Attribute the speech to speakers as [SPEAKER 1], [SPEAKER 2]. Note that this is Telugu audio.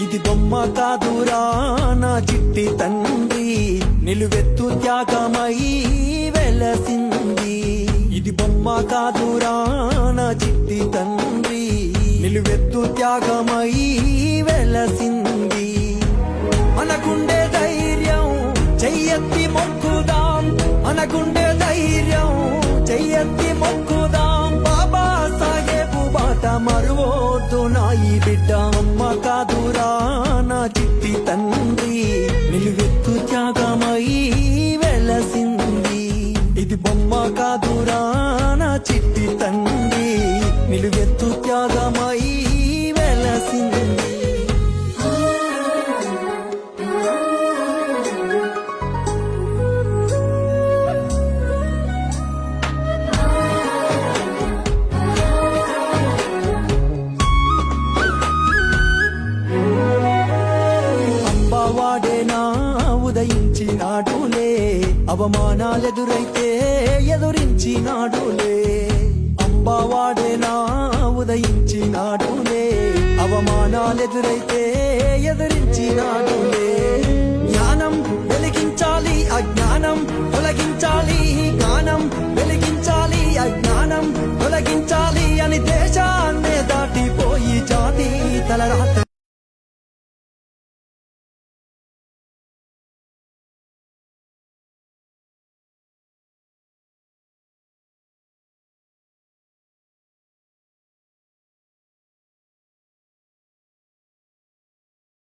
[SPEAKER 1] ఇది బొమ్మ కాదురా నా చిట్టి తండ్రి, నిలువెత్తు త్యాగమై వెలసింది. ఇది బొమ్మ కాదురా నా చిట్టి తండ్రి, నిలువెత్తు త్యాగమై వెలసింది. మనకుండే ధైర్యం చెయ్యెత్తి మొక్కుదాం, మనకుండే ధైర్యం చెయ్యెత్తి మొక్కుదాం. బాబా సాహెబు బాట మరువోద్దు నా ఈ బిడ్డ. అమ్మ కాదురా నా చిట్టి తండ్రి, నిలువెత్తు త్యాగమై వెలసింది. ఇది బొమ్మ కాదురా నా చిట్టి తండ్రి, నిలువెత్తు త్యాగమై వెలసింది. వాడేనా ఉదయించినాడులే, అవమానాలెదురైతే ఎదురించినాడులే. అంబావాడేనా ఉదయించినాడులే, అవమానాలెదురైతే ఎదురించినాడులే. జ్ఞానం వెలిగించాలి, అజ్ఞానం తొలగించాలి. జ్ఞానం వెలిగించాలి, అజ్ఞానం తొలగించాలి అని